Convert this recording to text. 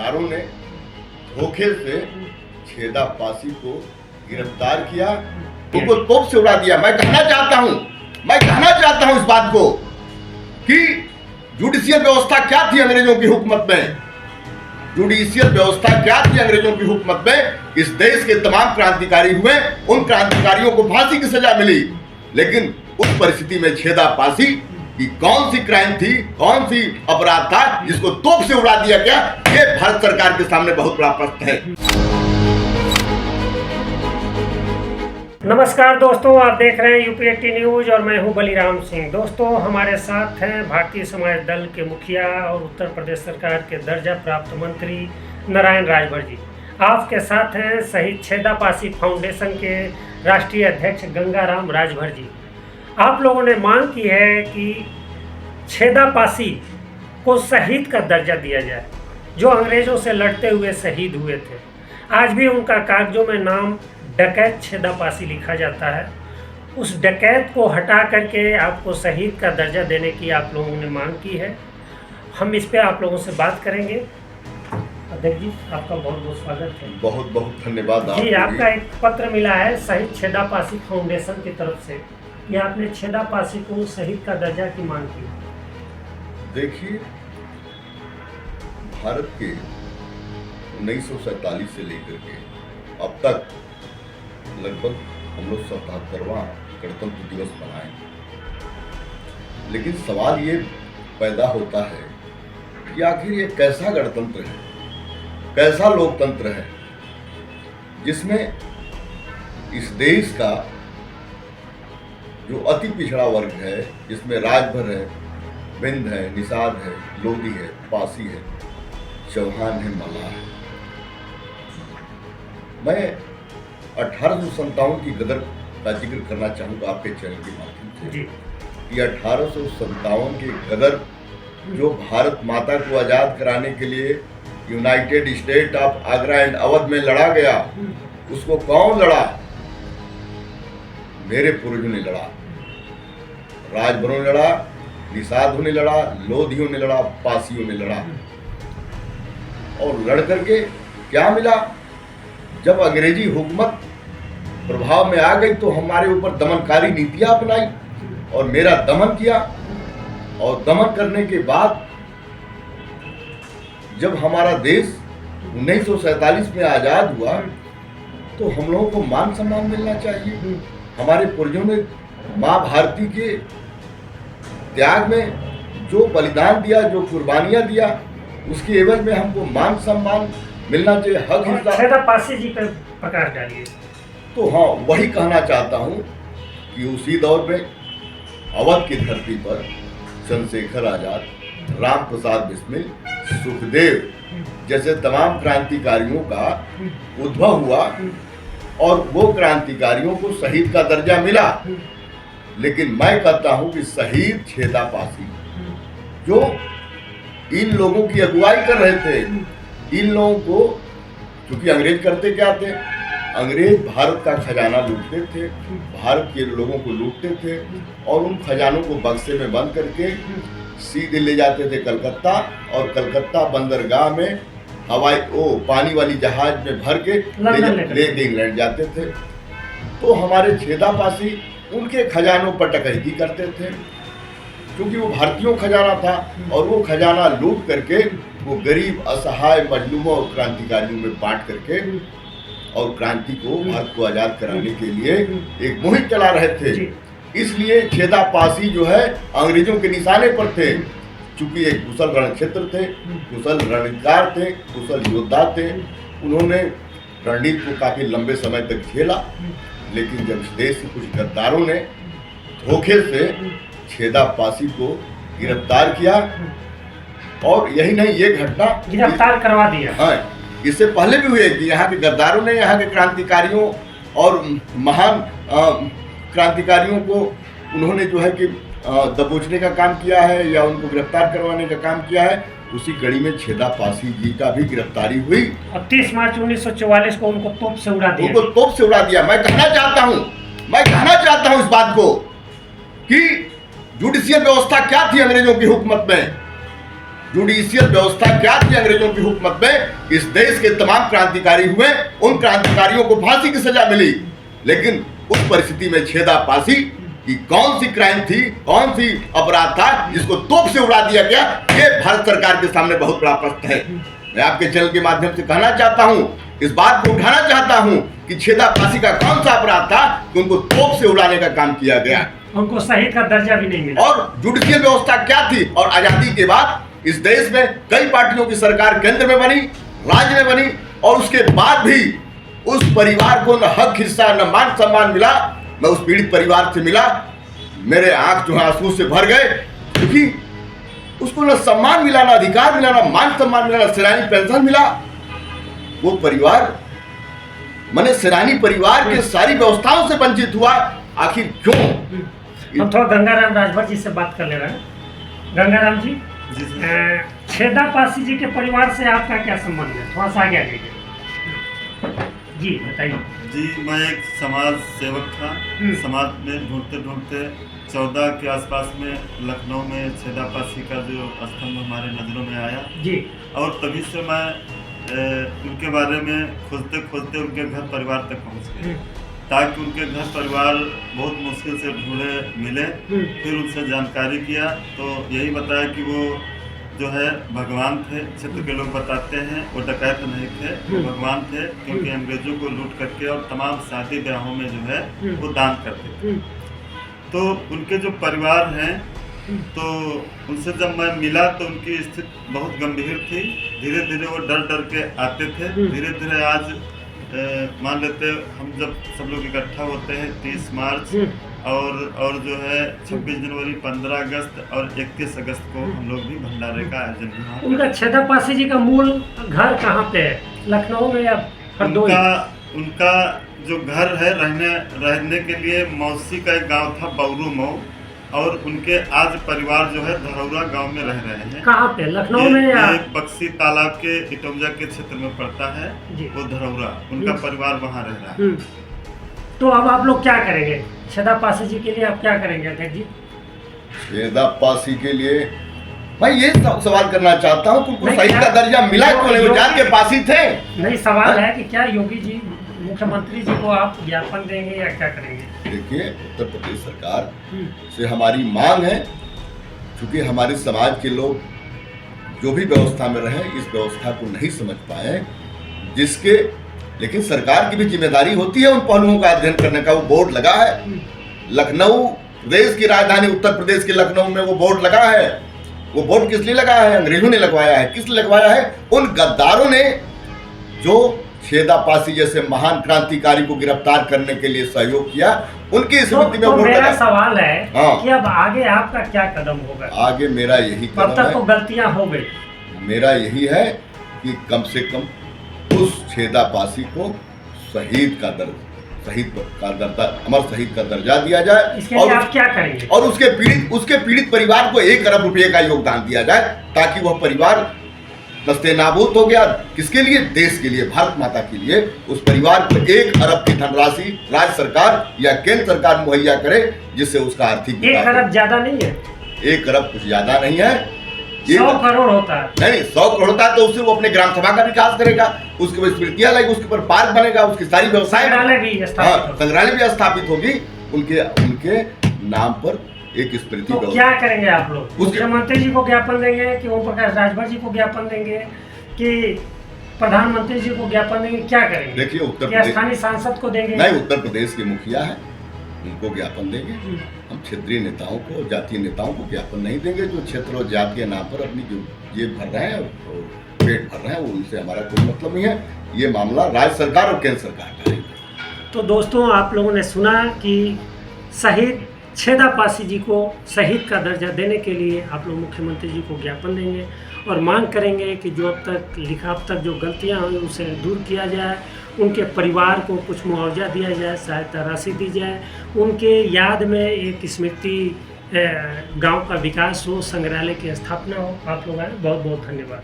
गद्दारों ने धोखे से छेदा पासी को गिरफ्तार किया, उनको तोप से उड़ा दिया। मैं कहना चाहता हूं इस बात को कि जुडिशियल व्यवस्था क्या थी अंग्रेजों की हुकूमत में। जुडिशियल व्यवस्था क्या थी अंग्रेजों की हुकूमत में। इस देश के तमाम क्रांतिकारी हुए, उन क्रांतिकारियों को फांसी की सजा मिली, लेकिन उस परिस्थिति में छेदा पासी कि कौन सी क्राइम थी, कौन सी अपराध था जिसको तोप से उड़ा दिया गया, ये भारत सरकार के सामने बहुत बड़ा प्रश्न है। नमस्कार दोस्तों, आप देख रहे हैं यूपी80 न्यूज और मैं हूं बलिराम सिंह। दोस्तों, हमारे साथ हैं भारतीय समाज दल के मुखिया और उत्तर प्रदेश सरकार के दर्जा प्राप्त मंत्री नारायण राजभर जी। आपके साथ हैं शहीद छेदा पासी फाउंडेशन के राष्ट्रीय अध्यक्ष गंगाराम राजभर जी। आप लोगों ने मांग की है कि छेदा पासी को शहीद का दर्जा दिया जाए, जो अंग्रेजों से लड़ते हुए शहीद हुए थे। आज भी उनका कागजों में नाम डकैत छेदा पासी लिखा जाता है। उस डकैत को हटा करके आपको शहीद का दर्जा देने की आप लोगों ने मांग की है। हम इस पे आप लोगों से बात करेंगे। अध्यक्ष जी, आपका बहुत बहुत स्वागत है। बहुत बहुत धन्यवाद जी। आपका एक पत्र मिला है शहीद छेदा पासी फाउंडेशन की तरफ से कि आपने छेदा पासी को शहीद का दर्जा की मांग की। देखिए, भारत के 1947 से लेकर के अब तक लगभग हम लोग 77वां गणतंत्र दिवस मनाए, लेकिन सवाल ये पैदा होता है कि आखिर ये कैसा गणतंत्र है, कैसा लोकतंत्र है जिसमें इस देश का जो अति पिछड़ा वर्ग है, जिसमें राजभर है, बिंद है, निषाद है, लोधी है, पासी है, चौहान है, मल्लाह है। मैं 1857 की गदर का जिक्र करना चाहूँगा आपके चैनल के माध्यम से। ये 1857 की गदर जो भारत माता को आज़ाद कराने के लिए United state of Agra and Awadh में लड़ा गया, उसको कौन लड़ा? मेरे पूर्वजों ने लड़ा, राजभरों ने लड़ा, निषादों ने लड़ा, लोधियों ने लड़ा, पासियों ने लड़ा। और लड़ करके क्या मिला? जब अंग्रेजी हुकूमत प्रभाव में आ गई तो हमारे ऊपर दमनकारी नीतियां अपनाई और मेरा दमन किया। और दमन करने के बाद जब हमारा देश 1947 में आज़ाद हुआ तो हम लोगों को मान सम्मान मिलना चाहिए। हमारे पूर्वजों ने माँ भारती के त्याग में जो बलिदान दिया, जो कुर्बानियां दिया, उसके एवज में हमको मान सम्मान मिलना चाहिए, हक हिस्सा। छेदा पासी जी पर प्रकाश डालिए। तो हाँ, वही कहना चाहता हूँ कि उसी दौर में अवध की धरती पर चंद्रशेखर आजाद, राम प्रसाद बिस्मिल, सुखदेव जैसे तमाम क्रांतिकारियों का उद्भव हुआ और वो क्रांतिकारियों को शहीद का दर्जा मिला। लेकिन मैं कहता हूं कि शहीद छेदा पासी जो इन लोगों की अगुवाई कर रहे थे, इन लोगों को, क्योंकि अंग्रेज करते क्या थे? अंग्रेज भारत का खजाना लूटते थे, भारत के लोगों को लूटते थे और उन खजानों को बक्से में बंद करके सीधे ले जाते थे कलकत्ता, और कलकत्ता बंदरगाह में पानी वाली जहाज में भर के ले इंग्लैंड जाते थे। तो हमारे छेदा पासी उनके खजानों पर डकैती करते थे, क्योंकि वो भारतीयों खजाना था और वो खजाना लूट करके वो गरीब, असहाय, मजलूमों और क्रांतिकारियों में बांट करके और क्रांति को, भारत को आज़ाद कराने के लिए एक मुहिम चला रहे थे। इसलिए छेदा पासी जो है अंग्रेजों के निशाने पर थे, चूंकि एक कुशल रणक्षेत्र थे, कुशल रणनीतिकार थे, कुशल योद्धा थे। उन्होंने रणनीति को काफी लंबे समय तक झेला, लेकिन जब इस देश के कुछ गद्दारों ने धोखे से छेदा पासी को गिरफ्तार किया, और यही नहीं, ये घटना गिरफ्तार करवा दिया। हाँ, इससे पहले भी हुए कि यहाँ के गद्दारों ने यहाँ के क्रांतिकारियों और महान क्रांतिकारियों को उन्होंने जो है कि दबोचने का काम किया है या उनको गिरफ्तार करवाने का काम किया है। उसी कड़ी में छेदा पासी जी का भी गिरफ्तारी हुई और 30 मार्च 1944 को उनको तोप से उड़ा दिया। मैं कहना चाहता हूं इस बात को कि जुडिशियल व्यवस्था क्या थी अंग्रेजों की हुकूमत में। जुडिशियल व्यवस्था क्या थी अंग्रेजों की हुकूमत में। इस देश के तमाम क्रांतिकारी हुए, उन क्रांतिकारियों को फांसी की सजा मिली, लेकिन उस परिस्थिति में छेदा पासी की कौन सी क्राइम थी, कौन सी अपराध था जिसको तोप से उड़ा दिया गया, ये भारत सरकार के सामने बहुत बड़ा प्रश्न है। मैं आपके चैनल के माध्यम से कहना चाहता हूं, इस बात को उठाना चाहता हूं कि छेदा पासी का कौन सा अपराध था कि उनको तोप से उड़ाने का काम किया गया, उनको शहीद का दर्जा भी नहीं मिला। और जुडिशियल व्यवस्था क्या थी। और आजादी के बाद इस देश में कई पार्टियों की सरकार केंद्र में बनी, राज्य में बनी, और उसके बाद भी उस परिवार को न हक हिस्सा न मान सम्मान मिला। मैं उस पीड़ित परिवार से मिला, मेरे आंख जो है आंसू से भर गए, क्योंकि उसको न सम्मान मिला, न अधिकार मिला, न मान सम्मान मिला, न सेनानी पेंशन मिला। वो परिवार माने सेनानी परिवार के सारी व्यवस्थाओं से वंचित हुआ। आखिर क्यों? हम थोड़ा गंगाराम राजभर जी से बात कर ले रहे हैं। गंगाराम जी, छेदा पासी जी के परिवार से आपका क्या संबंध है? थोड़ा सा आगे आ जाइए जी, बताइए। जी, मैं एक समाज सेवक था। समाज में ढूंढते ढूंढते 14 के आसपास में लखनऊ में छेदा पासी का जो स्तंभ हमारे नज़रों में आया जी, और तभी से मैं उनके बारे में खोजते खोजते उनके घर परिवार तक पहुंच गए, ताकि उनके घर परिवार बहुत मुश्किल से ढूंढे मिले। फिर उनसे जानकारी किया तो यही बताया कि वो जो है भगवान थे। क्षेत्र के लोग बताते हैं वो डकैत नहीं थे, वो भगवान थे, क्योंकि अंग्रेजों को लूट करके और तमाम शादी ब्याहों में जो है वो दान करते थे। तो उनके जो परिवार हैं, तो उनसे जब मैं मिला तो उनकी स्थिति बहुत गंभीर थी। धीरे धीरे वो डर डर के आते थे। धीरे धीरे आज मान लेते हम जब सब लोग इकट्ठा होते हैं 30 मार्च और जो है 26 जनवरी, 15 अगस्त और 21 अगस्त को हम लोग भी भंडारे का आयोजन हुआ। उनका छेदा पासी जी का मूल घर कहाँ पे है? लखनऊ में या हरदोई? उनका जो घर है रहने के लिए मौसी का एक गांव था बौरू मऊ, और उनके आज परिवार जो है धरौरा गांव में रह रहे हैं। कहाँ पे? लखनऊ में या? ये बक्सी तालाब के इटौजा के क्षेत्र में पड़ता है वो धरौरा, उनका परिवार वहाँ रह रहा है। तो अब आप लोग क्या करेंगे छेदा पासी जी के लिए? आप क्या करेंगे अध्यक्ष जी? छेदा पासी के लिए मैं ये सवाल करना चाहता हूँ, उनको शहीद का दर्जा मिला क्यों नहीं? वो जान के पासी थे। नहीं, सवाल है कि क्या योगी जी मुख्यमंत्री जी को आप ज्ञापन देंगे या क्या करेंगे? देखिए, उत्तर प्रदेश सरकार से हमारी मांग है, क्योंकि हमारे समाज के लोग जो भी व्यवस्था में रहे इस व्यवस्था को नहीं समझ पाए, जिसके लेकिन सरकार की भी जिम्मेदारी होती है उन पहलुओं का अध्ययन करने का। वो बोर्ड लगा है लखनऊ, प्रदेश की राजधानी उत्तर प्रदेश के लखनऊ में वो बोर्ड लगा है। वो बोर्ड किस लिए लगा है? अंग्रेजों ने लगवाया है। किस लिए लगवाया है? उन गद्दारों ने जो छेदा पासी जैसे महान क्रांतिकारी को गिरफ्तार करने के लिए सहयोग किया, उनकी स्मृति में बोर्ड लगा। मेरा सवाल है हाँ। कि अब आगे आपका क्या कदम होगा? आगे मेरा यही अब कदम तक है, तो गलतियां हो गई। मेरा यही है कि कम से कम उस छेदा पासी को शहीद का दर्जा, अमर शहीद का दर्जा दिया जाए। इसके लिए आप क्या करेंगे? और उसके पीड़ित परिवार को 1 अरब रुपए का योगदान दिया जाए, ताकि वह परिवार नस्ते-नाबूद हो गया। किसके लिए? देश के लिए, भारत माता के लिए। उस परिवार को 1 अरब की धनराशि राज्य सरकार या केंद्र सरकार मुहैया करे, जिससे उसका आर्थिक 1 अरब ज्यादा नहीं है? 1 अरब कुछ ज्यादा नहीं है। 100 करोड़ होता है। नहीं, 100 करोड़ होता है तो उससे वो अपने ग्राम सभा का विकास करेगा, उसके ऊपर स्मृतियां लगेगी, उसके ऊपर पार्क बनेगा, उसकी सारी व्यवसाय संग्रहालय भी स्थापित होगी उनके नाम पर एक स्मृति। तो क्या करेंगे आप लोग? मुख्यमंत्री जी को ज्ञापन देंगे कि ओम प्रकाश राजभर जी को ज्ञापन देंगे कि प्रधानमंत्री जी को ज्ञापन देंगे? क्या करेंगे? देखिए, उत्तर प्रदेश स्थानीय सांसद को देंगे? नहीं, उत्तर प्रदेश के मुखिया है, उनको ज्ञापन देंगे। हम क्षेत्रीय नेताओं को, जातीय नेताओं को ज्ञापन नहीं देंगे, जो क्षेत्र और जाति के नाम पर अपनी जो जेब भर रहे हैं और पेट भर रहे हैं, उनसे हमारा कोई मतलब नहीं है। ये मामला राज्य सरकार और केंद्र सरकार का है। तो दोस्तों, आप लोगों ने सुना कि शहीद छेदा पासी जी को शहीद का दर्जा देने के लिए आप लोग मुख्यमंत्री जी को ज्ञापन देंगे और मांग करेंगे कि जो अब तक जो गलतियां हुई उसे दूर किया जाए, उनके परिवार को कुछ मुआवजा दिया जाए, सहायता राशि दी जाए, उनके याद में एक स्मृति गांव का विकास हो, संग्रहालय की स्थापना हो। आप लोग आए, बहुत बहुत धन्यवाद।